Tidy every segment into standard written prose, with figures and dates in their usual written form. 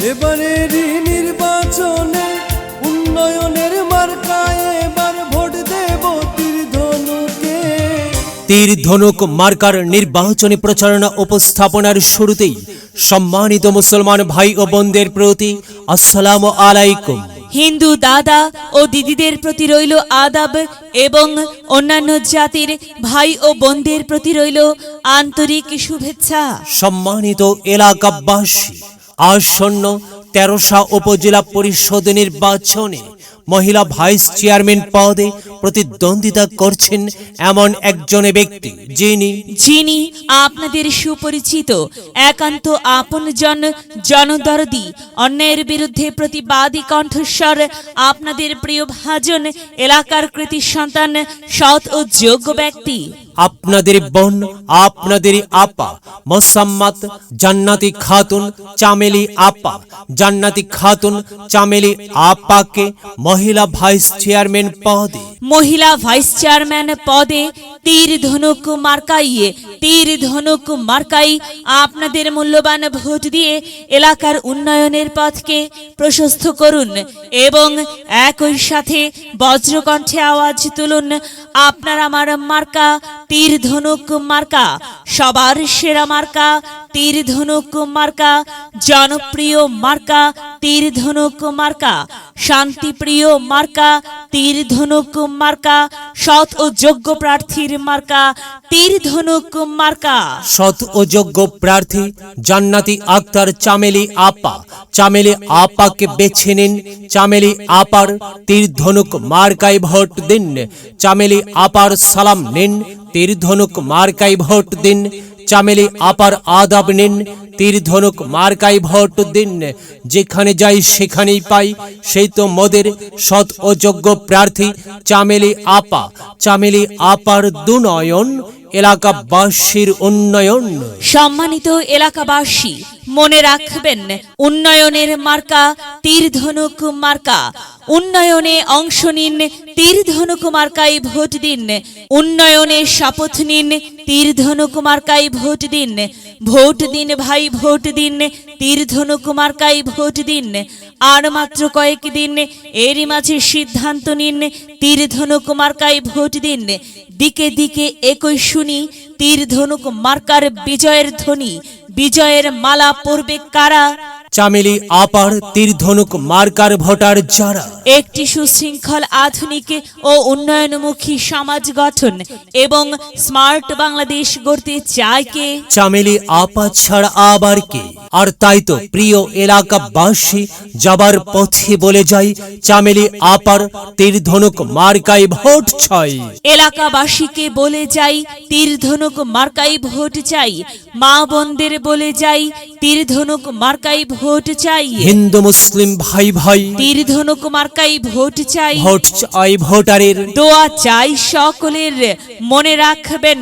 এবারের নির্বাচনে উন্নয়নের মার্কায় এবার ভোট দেব তীর ধনুকে। তীর ধনুক মার্কার নির্বাচনী প্রচারণা উপস্থাপনার শুরুতেই সম্মানিত মুসলমান ভাই ও বোনদের প্রতি আসসালামু আলাইকুম। হিন্দু দাদা ও দিদিদের প্রতি রইল আদাব এবং অন্যান্য জাতির ভাই ও বোনদের প্রতি রইল আন্তরিক শুভেচ্ছা। সম্মানিত এলাকাবাসী, আসন্ন 13শা উপজেলা পরিষদ নির্বাচনে মহিলা ভাইস চেয়ারম্যান পদে প্রতিদ্বন্দ্বিতা করছেন এমন একজন ব্যক্তি যিনি আপনাদের সুপরিচিত, একান্ত আপনজন, জনদরদি, অন্যায়ের বিরুদ্ধে প্রতিবাদী কণ্ঠস্বর, আপনাদের প্রিয় ভাজন, এলাকার কৃতি সন্তান, সৎ ও যোগ্য ব্যক্তি, আপনাদের বোন, আপনাদের আপা মোসাম্মত জান্নাতি খাতুন চামেলি আপা। জান্নাতি খাতুন চামেলি আপাকে মহিলা ভাইস চেয়ারম্যান পদে তীর ধনুক মার্কাই আপনাদের মূল্যবান ভোট দিয়ে এলাকার উন্নয়নের পথকে প্রশস্ত করুন এবং একই সাথে বজ্রকণ্ঠে আওয়াজ তুলুন, আপনার আমার মার্কা তীর ধনুক মার্কা, সবার সেরা মার্কা তীর ধনুক মার্কা, জনপ্রিয় মার্কা তীর ধনুক মার্কা, শান্তিপ্রিয় মার্কা তীর ধনুক মার্কা, সৎ ও যোগ্য প্রার্থীর মার্কা তীর ধনুক মার্কা। সৎ ও যোগ্য প্রার্থী জান্নাতি আক্তার চামেলি আপা। চামেলি আপাকে বেছে নিন। চামেলি আপার তীর ধনুক মার্কায় ভোট দিন। চামেলি আপার সালাম নিন, তীর ধনুক মার্কায় ভোট দিন। চামেলি আপার আদাব নিন, তীর ধনুক মার্কায় ভোট দিন। যেখানে যাই সেখানেই পাই, সেই তো মোদের সৎ ও যোগ্য প্রার্থী চামেলি আপা। চামেলি আপার দুনয়ন, এলাকাবাসীর উন্নয়ন। সম্মানিত এলাকাবাসী, মনে রাখবেন, উন্নয়নের মার্কা তীর ধনুক মার্কা। উন্নয়নে অংশ নিন, তীর ধনুক মার্কায় ভোট দিন। উন্নয়নে শপথ নিন, তীর ধনুক মার্কায় ভোট দিন। ভোট দিন ভাই, ভোট দিন, তীর ধনুক মার্কায় ভোট দিন। আর মাত্র কয়েকদিন, এরই মাঝে সিদ্ধান্ত নিন, তীর ধনুক মার্কায় ভোট দিন। দিকে দিকে একই শুনি তীর ধনুক মার্কার বিজয়ের ধ্বনি। বিজয়ের মালা পরবে কারা? চামেলি আপার তীর ধনুক মার্কার ভোটার যারা। একটি সুশৃঙ্খল, আধুনিক ও উন্নয়নমুখী সমাজ গঠন এবং স্মার্ট বাংলাদেশ গড়তে চায় কে? চামেলি আপা ছাড়া আবার কে? আর তাই তো প্রিয় এলাকাবাসী, যাবার পথে বলে যাই, চামেলি আপার তীর ধনুক মার্কায় ভোট চাই। এলাকাবাসীকে বলে যাই, তীর ধনুক মার্কায় ভোট চাই। মা বোনদের বলে যাই, তীর ধনুক মার্কায় ভোট চাই। হিন্দু মুসলিম ভাই ভাই, তীর ধনুক মার্কায় ভোট চাই। ভোট চাই ভোটারের, দোয়া চাই সকলের। মনে রাখবেন,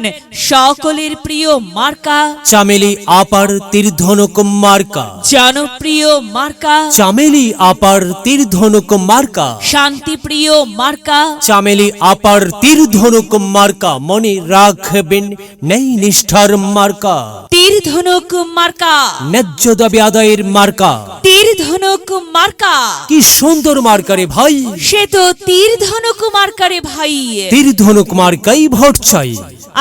সকলের প্রিয় মার্কা চামেলি আপার তীর ধনুক মার্কা। জনপ্রিয় মার্কা চামেলি আপার তীর ধনুক মার্কা। শান্তিপ্রিয় মার্কা চামেলি আপার তীর ধনুক মার্কা। মনে রাখবেন, নেই নিষ্ঠার মার্কা তীর ধনুক মার্কা। ন্যায্য দাবি আদায়ের মার্কা তীর ধনুক মার্কা। কি সুন্দর মার্কা রে ভাই! সে তো তীর ধনুক মার্কা রে ভাই। তীর ধনুক মার্কাই ভোট চাই।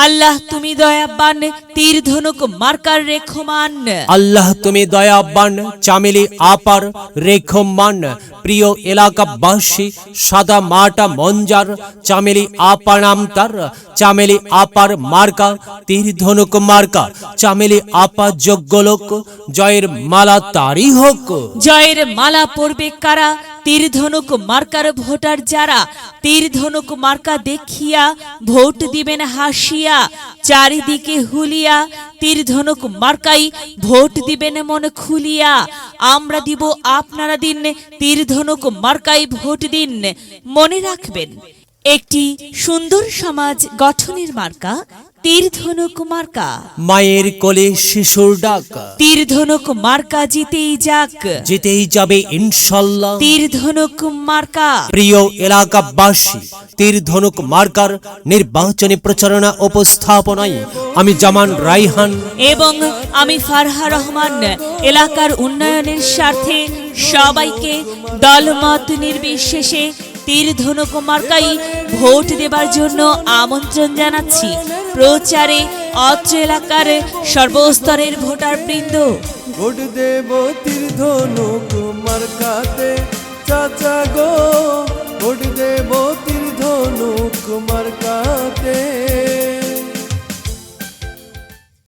আল্লাহ তুমি দয়াবান, তীর ধনুক মার্কার রেখমান। আল্লাহ তুমি দয়াবান, চামেলি আপার রেখমান। প্রিয় এলাকাবাসী, সাদা মাটা মঞ্জার চামেলি আপা নাম তার। চামেলি আপার মার্কা তীর ধনুক মার্কা। চামেলি আপা যোগ্য লোক, জয়ের মালা তারই হোক। জয়ের মালা পরবে কারা? তীর ধনুক মার্কার ভোটার যারা। তীর ধনুক মার্কা দেখিয়া ভোট দিবেন হাসিয়া, চারিদিকে হুলিয়া। তীর ধনুক মার্কাই ভোট দিবেন মন খুলিয়া। আমরা দিব, আপনারা দিন, তীর ধনুক মার্কাই ভোট দিন। মনে রাখবেন, একটি সুন্দর সমাজ গঠনের মার্কা তীর ধনুক মার্কা। মায়ের কোলে শিশুর ডাক, তীর ধনুক মার্কা জিতেই যাক, জিতেই যাবে ইনশাল্লাহ। তীর ধনুক মার্কা। প্রিয় এলাকাবাসী, তীর ধনুক মার্কার নির্বাচনী প্রচারণা উপস্থাপনায় আমি জামান রাইহান এবং আমি ফারহা রহমান এলাকার উন্নয়নের স্বার্থে সবাইকে দলমত নির্বিশেষে তীর ধনুক মার্কাই ভোট দেবার জন্য আমন্ত্রণ জানাচ্ছি। প্রচারে অত্র এলাকার সর্বস্তরের ভোটার বৃন্দ। ভোট দেব তীর ধনুক মার্কাতে চাচা গো,